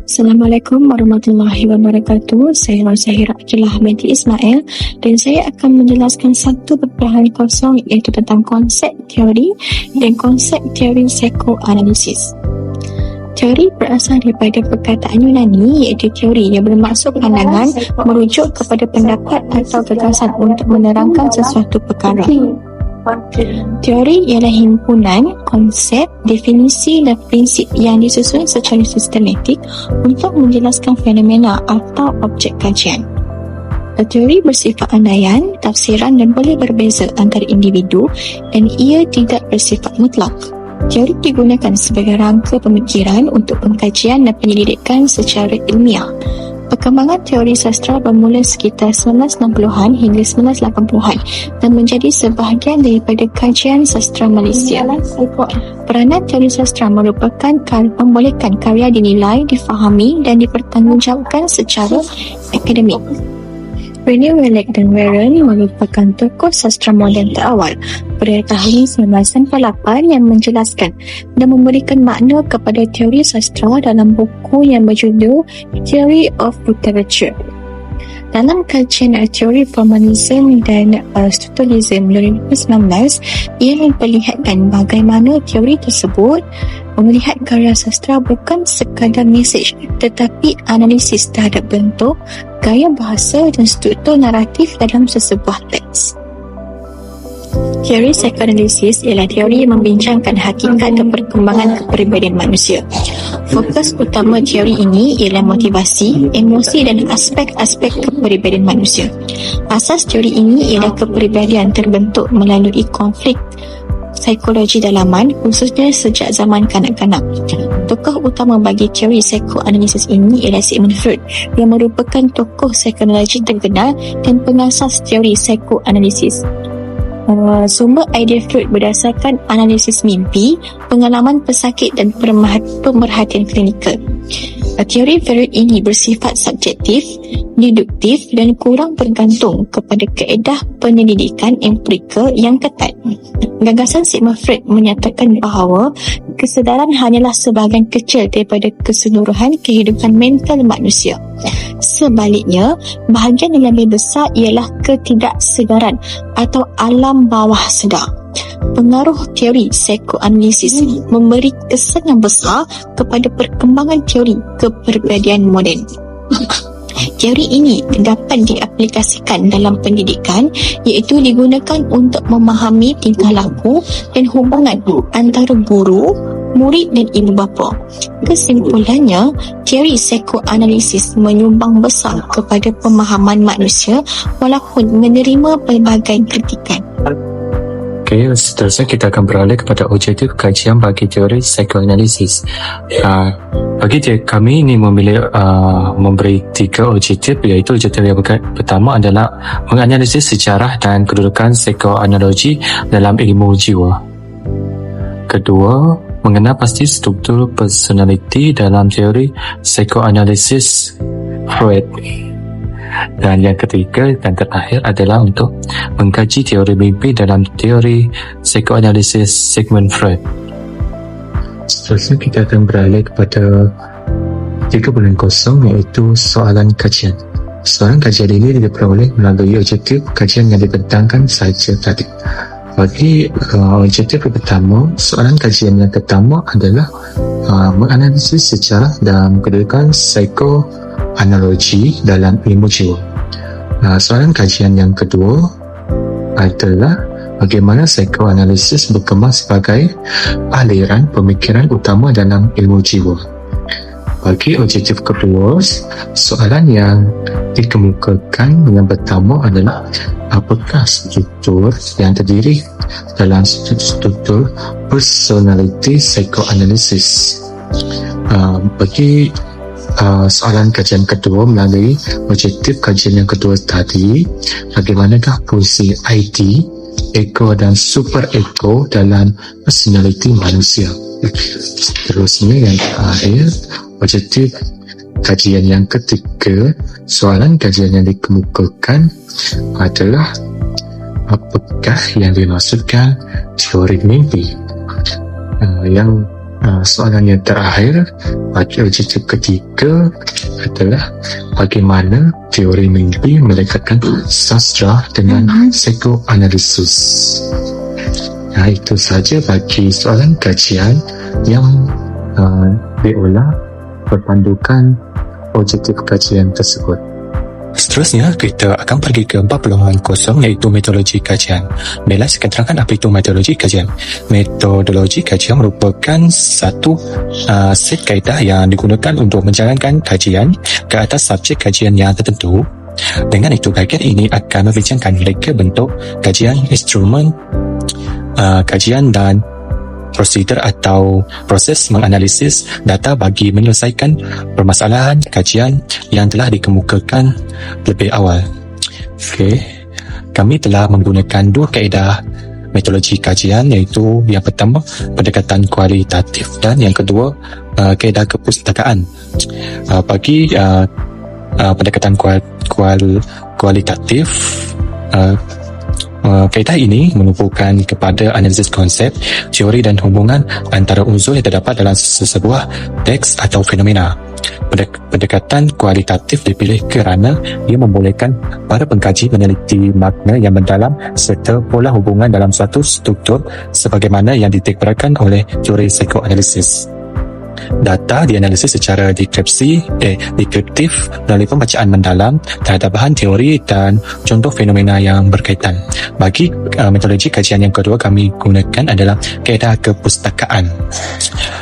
Assalamualaikum warahmatullahi wabarakatuh. Saya Zahira Akilah Binti Ismail dan saya akan menjelaskan 1.0 iaitu tentang konsep teori dan konsep teori psikoanalisis. Teori berasal daripada perkataan Yunani iaitu teori yang bermaksud pandangan merujuk kepada pendapat atau gagasan untuk menerangkan sesuatu perkara. Teori ialah himpunan konsep, definisi dan prinsip yang disusun secara sistematik untuk menjelaskan fenomena atau objek kajian. Teori bersifat andaian, tafsiran dan boleh berbeza antara individu dan ia tidak bersifat mutlak. Teori digunakan sebagai rangka pemikiran untuk pengkajian dan penyelidikan secara ilmiah. Perkembangan teori sastra bermula sekitar 1960-an hingga 1980-an dan menjadi sebahagian daripada kajian sastra Malaysia. Peranan teori sastra merupakan membolehkan karya dinilai, difahami dan dipertanggungjawabkan secara akademik. René Wellek dan Warren merupakan tokoh sastra moden terawal pada tahun 1998 yang menjelaskan dan memberikan makna kepada teori sastra dalam buku yang berjudul Theory of Literature. Dalam kajian teori formalism dan structuralism 2019, ia memperlihatkan bagaimana teori tersebut melihat karya sastra bukan sekadar mesej tetapi analisis terhadap bentuk, gaya bahasa dan struktur naratif dalam sesebuah teks. Teori psikoanalisis ialah teori yang membincangkan hakikat dan perkembangan kepribadian manusia. Fokus utama teori ini ialah motivasi, emosi dan aspek-aspek kepribadian manusia. Asas teori ini ialah kepribadian terbentuk melalui konflik psikologi dalaman, khususnya sejak zaman kanak-kanak. Tokoh utama bagi teori psikoanalisis ini ialah Sigmund Freud yang merupakan tokoh psikologi terkenal dan pengasas teori psikoanalisis. Sumber idea Freud berdasarkan analisis mimpi, pengalaman pesakit dan pemerhatian klinikal. Teori Freud ini bersifat subjektif, deduktif dan kurang bergantung kepada kaedah penyelidikan empirikal yang ketat. Gagasan Sigmund Freud menyatakan bahawa kesedaran hanyalah sebahagian kecil daripada keseluruhan kehidupan mental manusia. Sebaliknya, bahagian yang lebih besar ialah ketidaksedaran atau alam bawah sedar. Pengaruh teori psikoanalisis memberi kesan yang besar kepada perkembangan teori kepribadian moden. Teori ini dapat diaplikasikan dalam pendidikan iaitu digunakan untuk memahami tingkah laku dan hubungan antara guru, murid dan ibu bapa. Kesimpulannya, teori psikoanalisis menyumbang besar kepada pemahaman manusia walaupun menerima pelbagai kritikan. Okey, seterusnya kita akan beralih kepada objektif kajian bagi teori psikoanalisis. Bagi kami ini memberi 3 objektif, iaitu objektif yang pertama adalah menganalisis sejarah dan kedudukan psikoanalogi dalam ilmu jiwa. Kedua, mengenal pasti struktur personality dalam teori psikoanalisis Freud. Dan yang ketiga dan terakhir adalah untuk mengkaji teori mimpi dalam teori psikoanalisis Sigmund Freud. Seterusnya kita akan beralih kepada 3.0 iaitu soalan kajian. Soalan kajian ini diperoleh melalui objektif kajian yang dibentangkan sahaja tadi. Bagi objektif pertama, soalan kajian yang pertama adalah menganalisis sejarah dan kedudukan psikoanalogi dalam ilmu jiwa. Soalan kajian yang kedua adalah bagaimana psikoanalisis berkembang sebagai aliran pemikiran utama dalam ilmu jiwa. Bagi objektif kedua, soalan yang dikemukakan yang pertama adalah apakah struktur yang terdiri dalam struktur personality psychoanalysis. Bagi soalan kajian kedua melalui objektif kajian yang kedua tadi, bagaimanakah fungsi ID, ego dan super ego dalam personality manusia. Seterusnya yang terakhir, objektif kajian yang ketiga, soalan kajian yang dikemukakan adalah apakah yang dimaksudkan teori mimpi. Yang Soalan yang terakhir bagi objektif ketiga adalah bagaimana teori mimpi melekatkan sastra dengan psikoanalisis. Itu sahaja bagi soalan kajian yang diolah berpandukan objektif kajian tersebut. Seterusnya, kita akan pergi ke 40.0 iaitu metodologi kajian. Baiklah, saya akan terangkan apa itu metodologi kajian. Metodologi kajian merupakan satu set kaedah yang digunakan untuk menjalankan kajian ke atas subjek kajian yang tertentu. Dengan itu, kajian ini akan membincangkan reka bentuk kajian, instrumen kajian dan prosedur atau proses menganalisis data bagi menyelesaikan permasalahan kajian yang telah dikemukakan lebih awal. Kami telah menggunakan dua kaedah metodologi kajian, iaitu yang pertama pendekatan kualitatif dan yang kedua kaedah kepustakaan. Bagi pendekatan kualitatif, kaedah ini menumpukan kepada analisis konsep, teori dan hubungan antara unsur yang terdapat dalam sebuah teks atau fenomena. Pendekatan kualitatif dipilih kerana ia membolehkan para pengkaji meneliti makna yang mendalam serta pola hubungan dalam suatu struktur sebagaimana yang ditikbarakan oleh teori psikoanalisis. Data dianalisis secara dekriptif melalui pembacaan mendalam terhadap bahan teori dan contoh fenomena yang berkaitan. Bagi metodologi kajian yang kedua kami gunakan adalah kaedah kepustakaan.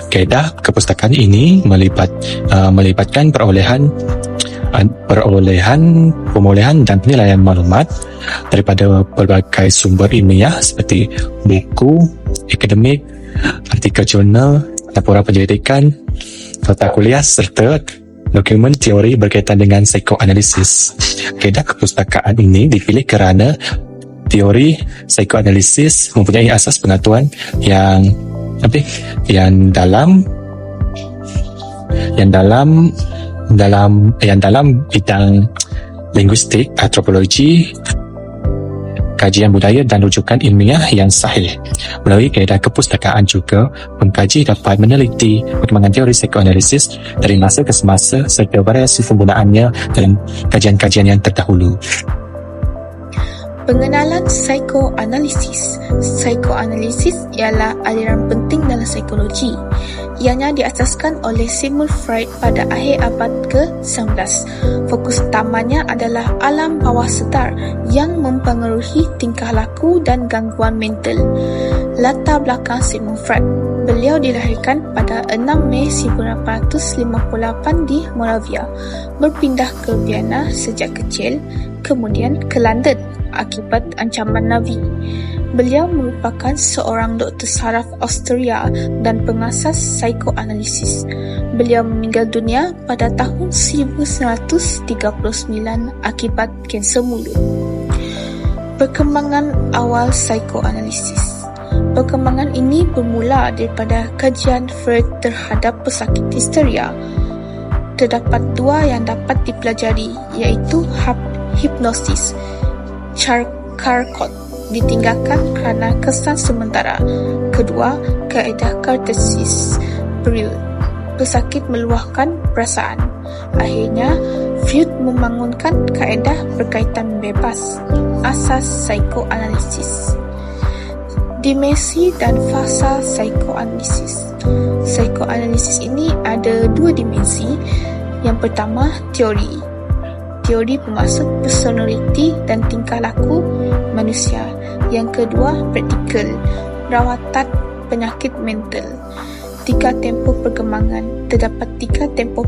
Kaedah kepustakaan ini melibatkan perolehan, pemolehan dan penilaian maklumat daripada pelbagai sumber ilmiah seperti buku, akademik, artikel jurnal, laporan penyelidikan, nota kuliah serta dokumen teori berkaitan dengan psikoanalisis. Kaedah kepustakaan ini dipilih kerana teori psikoanalisis mempunyai asas pengetahuan yang dalam bidang linguistik, antropologi, kajian budaya dan rujukan ilmiah yang sahih. Melalui kaedah kepustakaan juga, pengkaji dapat meneliti perkembangan teori psikoanalisis dari masa ke semasa serta variasi penggunaannya dalam kajian-kajian yang terdahulu. Pengenalan psikoanalisis. Psikoanalisis ialah aliran penting dalam psikologi. Ianya diasaskan oleh Sigmund Freud pada akhir abad ke-19. Fokus utamanya adalah alam bawah sedar yang mempengaruhi tingkah laku dan gangguan mental. Latar belakang Sigmund Freud. Beliau dilahirkan pada 6 Mei 1858 di Moravia, berpindah ke Vienna sejak kecil, kemudian ke London akibat ancaman Nazi. Beliau merupakan seorang doktor saraf Austria dan pengasas psikoanalisis. Beliau meninggal dunia pada tahun 1939 akibat kanser mulut. Perkembangan awal psikoanalisis. Perkembangan ini bermula daripada kajian Freud terhadap pesakit histeria. Terdapat dua yang dapat dipelajari, iaitu hipnosis, Charcot ditinggalkan kerana kesan sementara. Kedua, kaedah kartesis, Freud. Pesakit meluahkan perasaan. Akhirnya, Freud membangunkan kaedah berkaitan bebas, asas psikoanalisis. Dimensi dan fasa psikoanalisis. Psikoanalisis ini ada dua dimensi. Yang pertama, teori. Teori bermaksud personaliti dan tingkah laku manusia. Yang kedua, praktikal, rawatan penyakit mental. 3 tempoh perkembangan. Terdapat 3 tempoh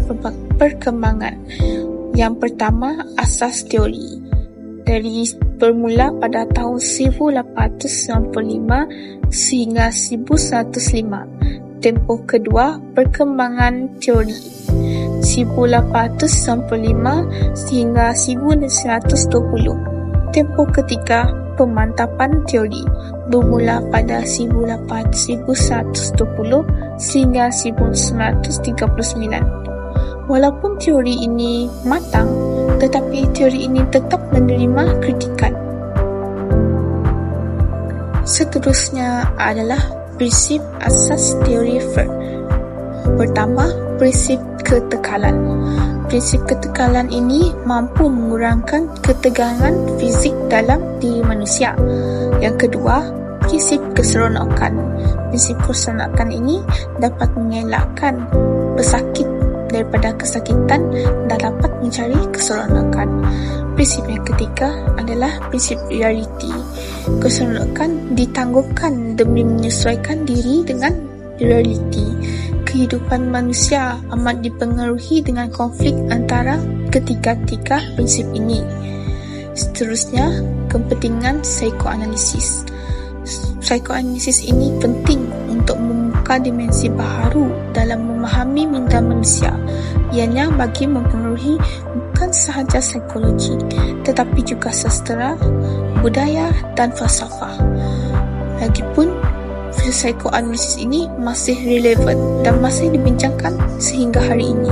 perkembangan. Yang pertama, asas teori. Bermula pada tahun 1895 sehingga 1905. Tempoh kedua, perkembangan teori. 1895 sehingga 1920. Tempoh ketiga, pemantapan teori. Bermula pada 1120 sehingga 1939. Walaupun teori ini matang, tetapi teori ini tetap menerima kritikan. Seterusnya adalah prinsip asas teori Freud. Pertama, prinsip ketekalan. Prinsip ketekalan ini mampu mengurangkan ketegangan fizik dalam diri manusia. Yang kedua, prinsip keseronokan. Prinsip keseronokan ini dapat mengelakkan pesakit daripada kesakitan dan dapat mencari keseronokan. Prinsip yang ketiga adalah prinsip realiti. Keseronokan ditangguhkan demi menyesuaikan diri dengan realiti. Kehidupan manusia amat dipengaruhi dengan konflik antara ketiga-tiga prinsip ini. Seterusnya, kepentingan psikoanalisis. Psikoanalisis ini penting untuk membuka dimensi baharu dalam memahami minda manusia. Ianya bagi mempengaruhi bukan sahaja psikologi, tetapi juga sastera, budaya dan falsafah. Lagipun, psikoanalisis ini masih relevan dan masih dibincangkan sehingga hari ini.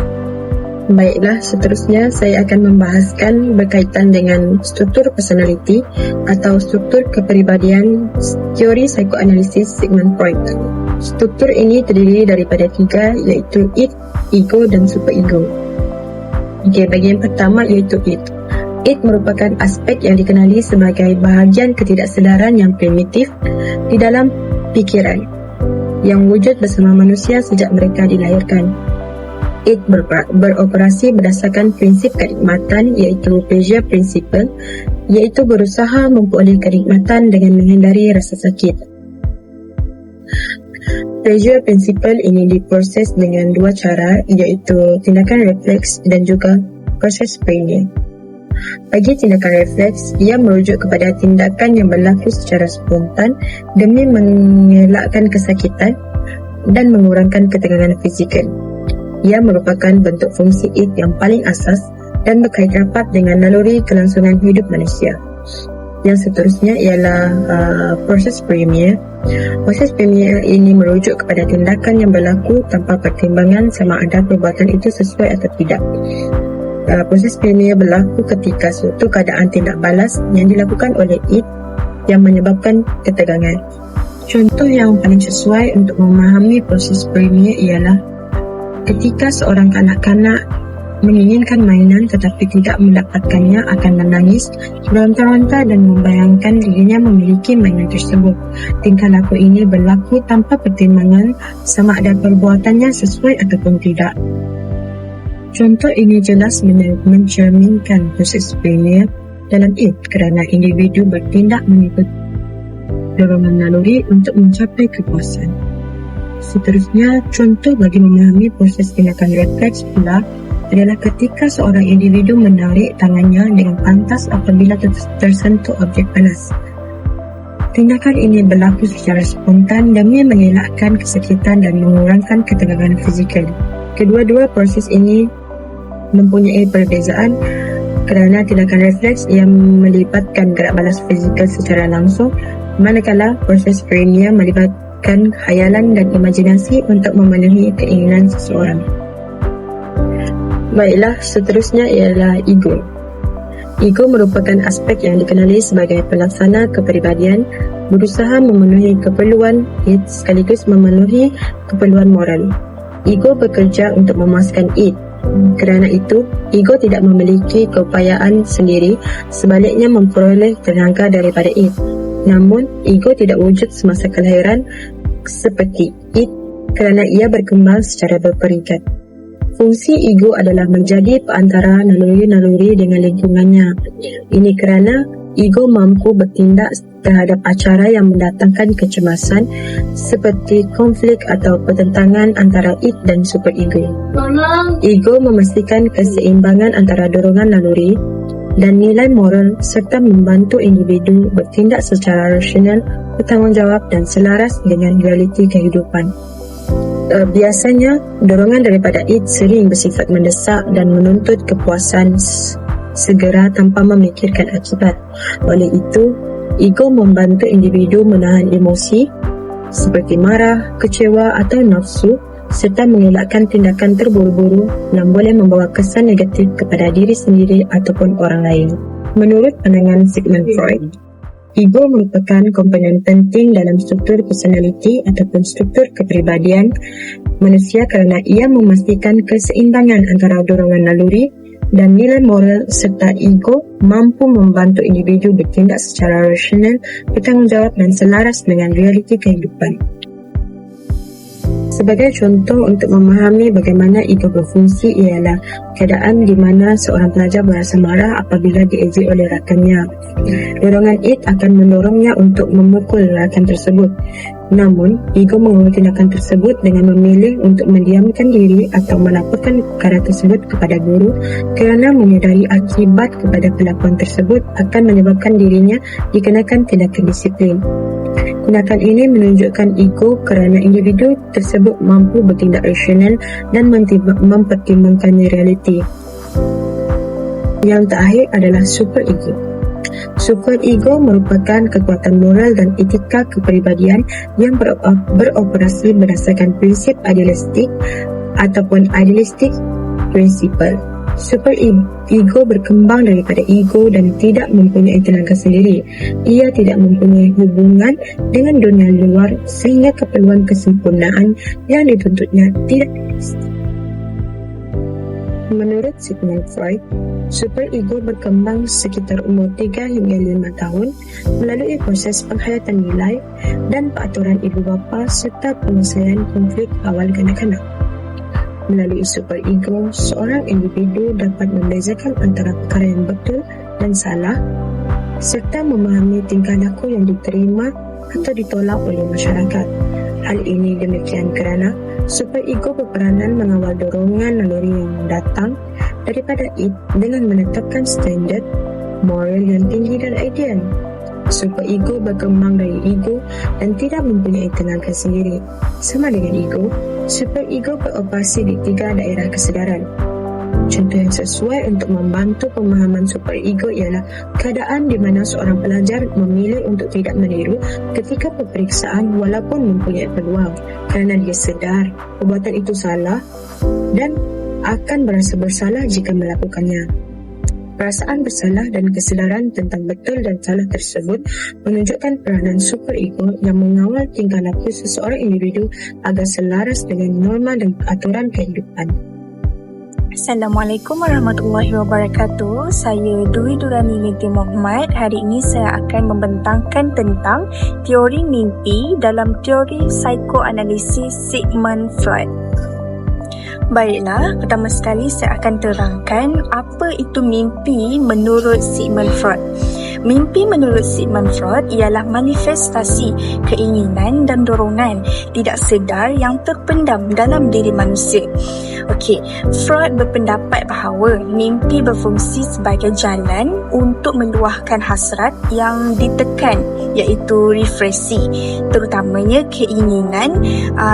Baiklah, seterusnya saya akan membahaskan berkaitan dengan struktur personality atau struktur kepribadian teori psikoanalisis Sigmund Freud. Struktur ini terdiri daripada 3, iaitu id, ego dan superego. Bagian pertama iaitu id. Id merupakan aspek yang dikenali sebagai bahagian ketidaksedaran yang primitif di dalam pikiran yang wujud bersama manusia sejak mereka dilahirkan. Id beroperasi berdasarkan prinsip kenikmatan iaitu pleasure principle, iaitu berusaha memperoleh kenikmatan dengan menghindari rasa sakit. Pleasure principle ini diproses dengan 2 cara, iaitu tindakan refleks dan juga proses premium. Bagi tindakan refleks, ia merujuk kepada tindakan yang berlaku secara spontan demi mengelakkan kesakitan dan mengurangkan ketegangan fizikal. Ia merupakan bentuk fungsi id yang paling asas dan berkait rapat dengan naluri kelangsungan hidup manusia. Yang seterusnya ialah proses premier. Proses premier ini merujuk kepada tindakan yang berlaku tanpa pertimbangan sama ada perbuatan itu sesuai atau tidak. Proses premier berlaku ketika suatu keadaan tindak balas yang dilakukan oleh id yang menyebabkan ketegangan. Contoh yang paling sesuai untuk memahami proses premier ialah ketika seorang kanak-kanak menginginkan mainan tetapi tidak mendapatkannya akan menangis, meronta-ronta dan membayangkan dirinya memiliki mainan tersebut. Tingkah laku ini berlaku tanpa pertimbangan sama ada perbuatannya sesuai ataupun tidak. Contoh ini jelas mencerminkan proses premier dalam id kerana individu bertindak mengikut dorongan naluri untuk mencapai kepuasan. Seterusnya, contoh bagi memahami proses tindakan refleks pula adalah ketika seorang individu menarik tangannya dengan pantas apabila tersentuh objek panas. Tindakan ini berlaku secara spontan demi mengelakkan kesakitan dan mengurangkan ketegangan fizikal. Kedua-dua proses ini mempunyai perbezaan kerana tindakan refleks yang melibatkan gerak balas fizikal secara langsung, manakala proses premier melibatkan khayalan dan imajinasi untuk memenuhi keinginan seseorang. Baiklah, seterusnya ialah ego. Ego merupakan aspek yang dikenali sebagai pelaksana kepribadian, berusaha memenuhi keperluan id sekaligus memenuhi keperluan moral. Ego bekerja untuk memuaskan id. Kerana itu, ego tidak memiliki keupayaan sendiri, sebaliknya memperoleh tenaga daripada id. Namun, ego tidak wujud semasa kelahiran seperti id kerana ia berkembang secara berperingkat. Fungsi ego adalah menjadi perantara naluri-naluri dengan lingkungannya. Ini kerana ego mampu bertindak terhadap acara yang mendatangkan kecemasan seperti konflik atau pertentangan antara id dan superego. Ego memastikan keseimbangan antara dorongan naluri dan nilai moral serta membantu individu bertindak secara rasional, bertanggungjawab dan selaras dengan realiti kehidupan. Biasanya, dorongan daripada id sering bersifat mendesak dan menuntut kepuasan segera tanpa memikirkan akibat. Oleh itu, ego membantu individu menahan emosi seperti marah, kecewa atau nafsu serta mengelakkan tindakan terburu-buru yang boleh membawa kesan negatif kepada diri sendiri ataupun orang lain. Menurut pandangan Sigmund Freud, Ego merupakan komponen penting dalam struktur personaliti ataupun struktur kepribadian manusia kerana ia memastikan keseimbangan antara dorongan naluri dan nilai moral, serta ego mampu membantu individu bertindak secara rasional, bertanggungjawab dan selaras dengan realiti kehidupan. Sebagai contoh untuk memahami bagaimana ego berfungsi ialah keadaan di mana seorang pelajar berasa marah apabila diejek oleh rakannya. Dorongan id akan mendorongnya untuk memukul rakan tersebut. Namun, ego mengawal tindakan tersebut dengan memilih untuk mendiamkan diri atau melaporkan perkara tersebut kepada guru kerana menyedari akibat kepada kelakuan tersebut akan menyebabkan dirinya dikenakan tindakan disiplin. Tindakan ini menunjukkan ego kerana individu tersebut mampu bertindak rasional dan mempertimbangkan realiti. Yang terakhir adalah super ego. Super ego merupakan kekuatan moral dan etika kepribadian yang beroperasi berdasarkan prinsip idealistik ataupun idealistic principle. Super ego berkembang daripada ego dan tidak mempunyai tenaga sendiri. Ia tidak mempunyai hubungan dengan dunia luar sehingga keperluan kesempurnaan yang dituntutnya tidak realistik. Menurut Sigmund Freud, super ego berkembang sekitar umur 3 hingga 5 tahun melalui proses penghayatan nilai dan peraturan ibu bapa serta penyelesaian konflik awal kanak-kanak. Melalui super ego, seorang individu dapat membezakan antara perkara yang betul dan salah serta memahami tingkah laku yang diterima atau ditolak oleh masyarakat. Hal ini demikian kerana super ego berperanan mengawal dorongan naluri yang datang daripada id dengan menetapkan standard moral yang tinggi dan ideal. Super ego berkembang dari ego dan tidak mempunyai tenaga sendiri. Sama dengan ego, super ego beroperasi di 3 daerah kesedaran. Contoh yang sesuai untuk membantu pemahaman super ego ialah keadaan di mana seorang pelajar memilih untuk tidak meniru ketika peperiksaan walaupun mempunyai peluang kerana dia sedar perbuatan itu salah dan akan merasa bersalah jika melakukannya. Perasaan bersalah dan kesedaran tentang betul dan salah tersebut menunjukkan peranan super ego yang mengawal tingkah laku seseorang individu agar selaras dengan norma dan aturan kehidupan. Assalamualaikum warahmatullahi wabarakatuh. Saya Dwi Durani binti Muhammad. Hari ini saya akan membentangkan tentang teori mimpi dalam teori psikoanalisis Sigmund Freud. Baiklah, pertama sekali saya akan terangkan apa itu mimpi menurut Sigmund Freud. Mimpi menurut Sigmund Freud ialah manifestasi keinginan dan dorongan tidak sedar yang terpendam dalam diri manusia. Okey, Freud berpendapat bahawa mimpi berfungsi sebagai jalan untuk meluahkan hasrat yang ditekan, iaitu refleksi, terutamanya keinginan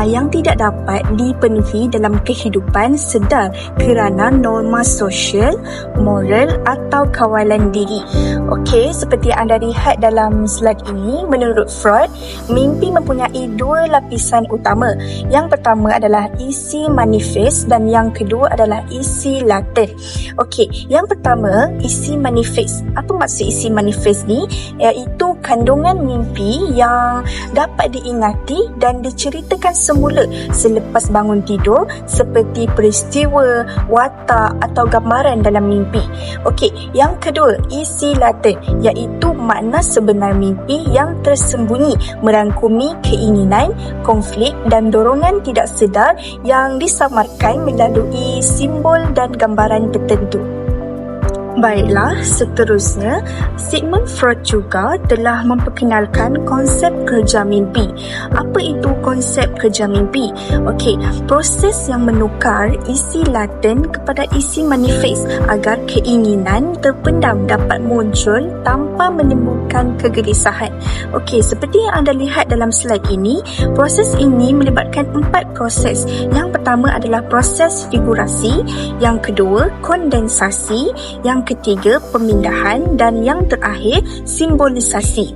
yang tidak dapat dipenuhi dalam kehidupan sedar kerana norma sosial, moral atau kawalan diri. Okey, seperti yang anda lihat dalam slide ini, menurut Freud, mimpi mempunyai 2 lapisan utama. Yang pertama adalah isi manifest dan yang kedua adalah isi laten. Okey, yang pertama, isi manifest. Apa maksud isi manifest ni? Iaitu kandungan mimpi yang dapat diingati dan diceritakan semula selepas bangun tidur seperti peristiwa, watak atau gambaran dalam mimpi. Okey, yang kedua, isi laten, iaitu makna sebenar mimpi yang tersembunyi merangkumi keinginan, konflik dan dorongan tidak sedar yang disamarkan melalui simbol dan gambaran tertentu. Baiklah, seterusnya, Sigmund Freud juga telah memperkenalkan konsep kerja mimpi. Apa itu konsep kerja mimpi? Okey, proses yang menukar isi laten kepada isi manifest agar keinginan terpendam dapat muncul tanpa menimbulkan kegelisahan. Okey, seperti yang anda lihat dalam slide ini, proses ini melibatkan 4 proses. Yang pertama adalah proses figurasi, yang kedua kondensasi, yang ketiga pemindahan dan yang terakhir simbolisasi.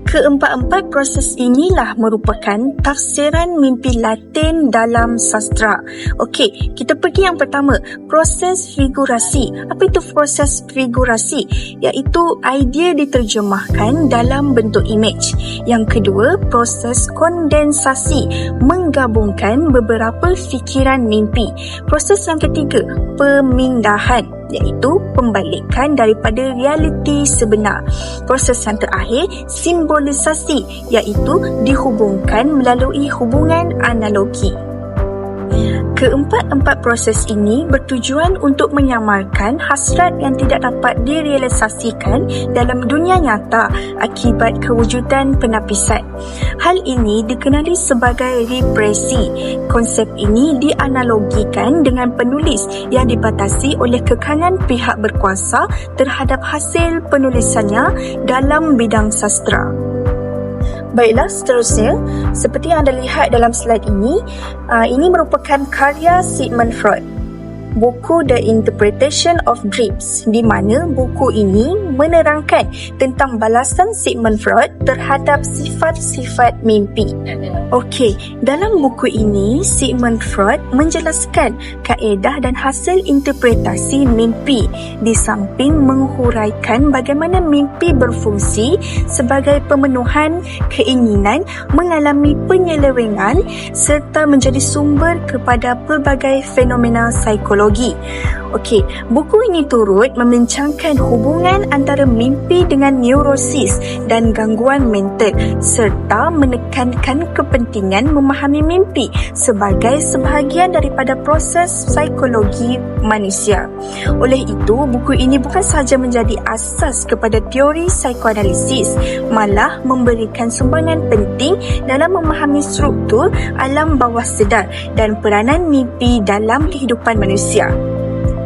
Keempat-empat proses inilah merupakan tafsiran mimpi latin dalam sastra. Okey, kita pergi yang pertama, proses figurasi. Apa itu proses figurasi? Iaitu idea diterjemahkan dalam bentuk imej. Yang kedua, proses kondensasi, menggabungkan beberapa fikiran mimpi. Proses yang ketiga, pemindahan, iaitu pembalikan daripada realiti sebenar. Proses yang terakhir, simbolisasi, iaitu dihubungkan melalui hubungan analogi. Keempat-empat proses ini bertujuan untuk menyamarkan hasrat yang tidak dapat direalisasikan dalam dunia nyata akibat kewujudan penapisan. Hal ini dikenali sebagai represi. Konsep ini dianalogikan dengan penulis yang dibatasi oleh kekangan pihak berkuasa terhadap hasil penulisannya dalam bidang sastra. Baiklah, seterusnya, seperti yang anda lihat dalam slide ini merupakan karya Sigmund Freud, buku The Interpretation of Dreams, di mana buku ini menerangkan tentang balasan Sigmund Freud terhadap sifat-sifat mimpi. Okey, dalam buku ini Sigmund Freud menjelaskan kaedah dan hasil interpretasi mimpi di samping menghuraikan bagaimana mimpi berfungsi sebagai pemenuhan keinginan, mengalami penyelewengan serta menjadi sumber kepada pelbagai fenomena psikologi. Okey, buku ini turut membincangkan hubungan antara mimpi dengan neurosis dan gangguan mental serta menekankan kepentingan memahami mimpi sebagai sebahagian daripada proses psikologi manusia. Oleh itu, buku ini bukan sahaja menjadi asas kepada teori psikoanalisis, malah memberikan sumbangan penting dalam memahami struktur alam bawah sedar dan peranan mimpi dalam kehidupan manusia.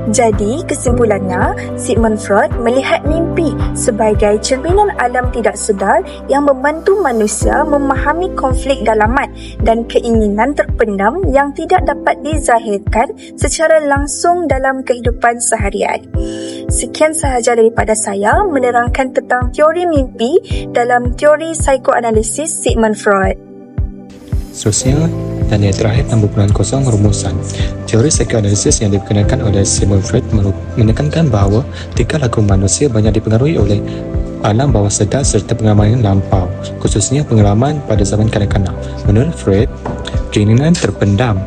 Jadi, kesimpulannya, Sigmund Freud melihat mimpi sebagai cerminan alam tidak sedar yang membantu manusia memahami konflik dalaman dan keinginan terpendam yang tidak dapat dizahirkan secara langsung dalam kehidupan seharian. Sekian sahaja daripada saya menerangkan tentang teori mimpi dalam teori psikoanalisis Sigmund Freud. Seterusnya, dan yang terakhir 6.0 rumusan. Teori psikoanalisis yang diperkenalkan oleh Sigmund Freud menekankan bahawa tingkah laku manusia banyak dipengaruhi oleh alam bawah sedar serta pengalaman lampau, khususnya pengalaman pada zaman kanak-kanak. Menurut Freud, keinginan terpendam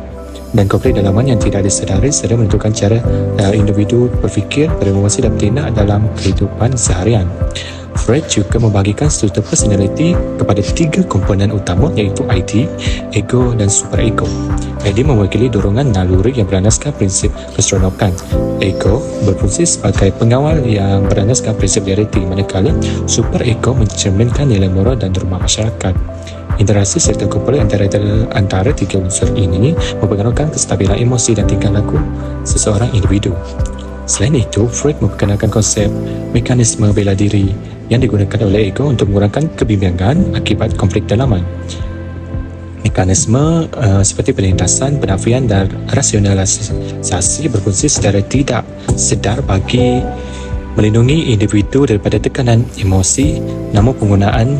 dan konflik dalaman yang tidak disedari serta menentukan cara individu berfikir, beremosi dan bertindak dalam kehidupan seharian. Freud juga membahagikan struktur personality kepada 3 komponen utama, iaitu ID, ego dan superego. ID mewakili dorongan naluri yang berlandaskan prinsip keseronokan. Ego berfungsi sebagai pengawal yang berlandaskan prinsip realiti, manakala superego mencerminkan nilai moral dan norma masyarakat. Interaksi serta kumpulan antara 3 unsur ini mempengaruhkan kestabilan emosi dan tingkah laku seseorang individu. Selain itu, Freud memperkenalkan konsep mekanisme bela diri yang digunakan oleh ego untuk mengurangkan kebimbangan akibat konflik dalaman. Mekanisme seperti penindasan, penafian dan rasionalisasi berfungsi secara tidak sedar bagi melindungi individu daripada tekanan emosi, namun penggunaan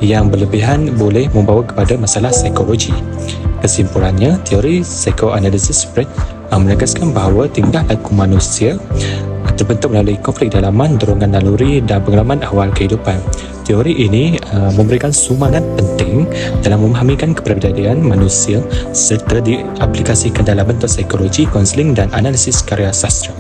yang berlebihan boleh membawa kepada masalah psikologi. Kesimpulannya, teori psikoanalisis Freud menegaskan bahawa tingkah laku manusia terbentuk melalui konflik dalaman, dorongan naluri dan pengalaman awal kehidupan. Teori ini memberikan sumbangan penting dalam memahamikan kepribadian manusia serta diaplikasikan dalam bentuk psikologi, konseling dan analisis karya sastra.